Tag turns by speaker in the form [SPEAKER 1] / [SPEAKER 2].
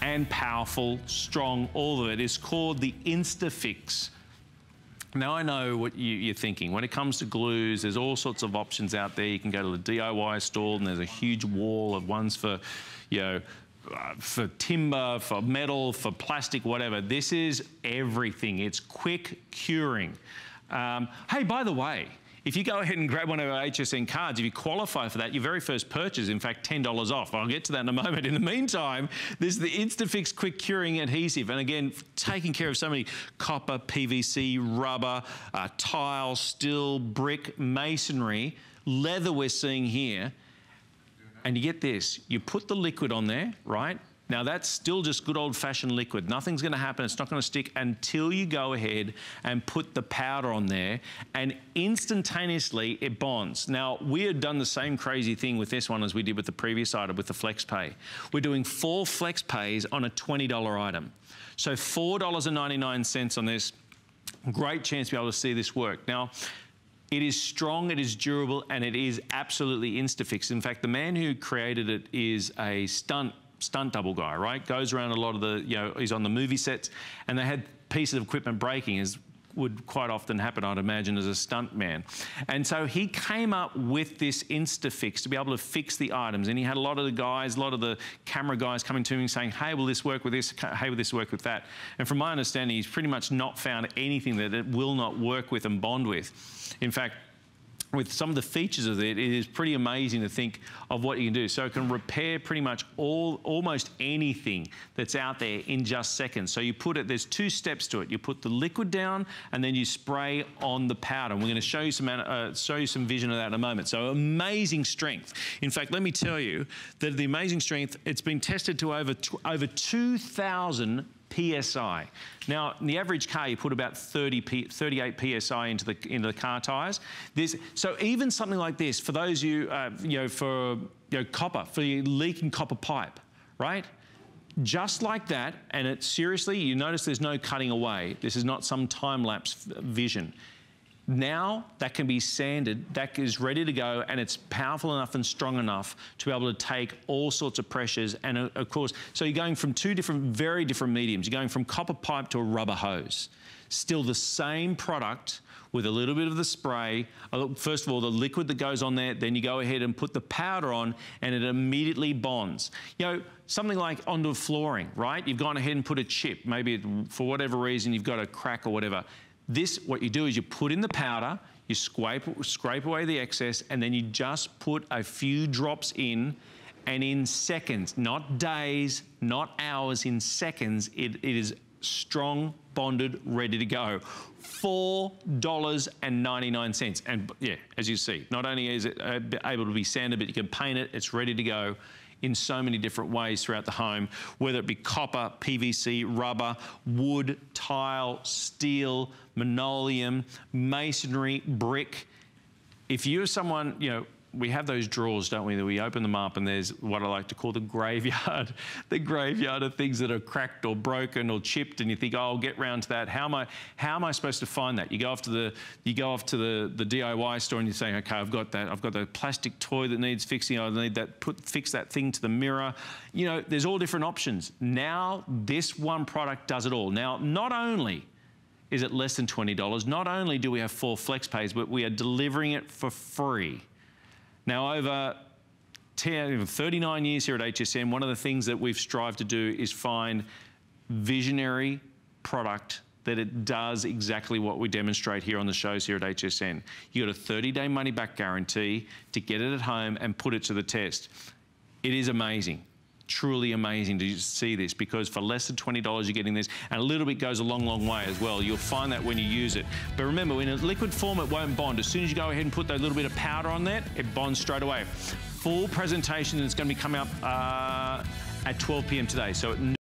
[SPEAKER 1] and powerful, strong, all of it. It's called the InstaFix. Now, I know what you're thinking. When it comes to glues, there's all sorts of options out there. You can go to the DIY store, and there's a huge wall of ones for, you know, for timber, for metal, for plastic, whatever. This is everything. It's quick curing. Hey, by the way, if you go ahead and grab one of our HSN cards, if you qualify for that, your very first purchase, in fact, $10 off. I'll get to that in a moment. In the meantime, this is the InstaFix QuickCuring Adhesive. And again, taking care of so many copper, PVC, rubber, tile, steel, brick, masonry, leather we're seeing here. And you get this, you put the liquid on there, right? Now that's still just good old-fashioned liquid. Nothing's gonna happen, it's not gonna stick until you go ahead and put the powder on there, and instantaneously it bonds. Now, we had done the same crazy thing with this one as we did with the previous item, with the Flex Pay. We're doing 4 Flex Pays on a $20 item. So $4.99 on this. Great chance to be able to see this work. Now, it is strong, it is durable, and it is absolutely InstaFix. In fact, the man who created it is a stunt double guy, right? Goes around a lot of the, you know, he's on the movie sets, and they had pieces of equipment breaking, as would quite often happen, I'd imagine, as a stunt man. And so he came up with this InstaFix to be able to fix the items. And he had a lot of the guys, a lot of the camera guys coming to him saying, hey, will this work with this? Hey, will this work with that? And from my understanding, he's pretty much not found anything that it will not work with and bond with. In fact, with some of the features of it, it is pretty amazing to think of what you can do. So it can repair pretty much almost anything that's out there in just seconds. So you put it, there's 2 steps to it. You put the liquid down, and then you spray on the powder. And we're gonna show you some vision of that in a moment. So amazing strength. In fact, let me tell you that the amazing strength, it's been tested to over 2,000 PSI. Now, in the average car, you put about 38 PSI into the car tires. So even something like this, for those you know, copper, for your leaking copper pipe, right? Just like that, and it seriously, you notice there's no cutting away. This is not some time-lapse vision. Now that can be sanded, that is ready to go, and it's powerful enough and strong enough to be able to take all sorts of pressures. And of course, so you're going from 2 very different mediums. You're going from copper pipe to a rubber hose. Still the same product with a little bit of the spray. First of all, the liquid that goes on there, then you go ahead and put the powder on, and it immediately bonds. You know, something like onto flooring, right? You've gone ahead and put a chip. Maybe for whatever reason, you've got a crack or whatever. This, what you do is you put in the powder, you scrape away the excess, and then you just put a few drops in, and in seconds, not days, not hours, in seconds, it is strong, bonded, ready to go. $4.99. And yeah, as you see, not only is it able to be sanded, but you can paint it, it's ready to go in so many different ways throughout the home, whether it be copper, PVC, rubber, wood, tile, steel, linoleum, masonry, brick. If you're someone, you know, we have those drawers, don't we, that we open them up, and there's what I like to call the graveyard of things that are cracked or broken or chipped, and you think, oh, I'll get round to that. How am I supposed to find that? You go off to the DIY store, and you're saying, okay, I've got that. I've got the plastic toy that needs fixing. I need that. Fix that thing to the mirror. You know, there's all different options. Now, this one product does it all. Now, not only is it less than $20, not only do we have 4 Flex Pays, but we are delivering it for free. Now, over 39 years here at HSN, one of the things that we've strived to do is find visionary product that it does exactly what we demonstrate here on the shows here at HSN. You got a 30-day money-back guarantee to get it at home and put it to the test. It is amazing. Truly amazing to see this, because for less than $20 you're getting this, and a little bit goes a long, long way as well. You'll find that when you use it. But remember, in a liquid form, it won't bond. As soon as you go ahead and put that little bit of powder on there, it bonds straight away. Full presentation is going to be coming up at 12 p.m. today. So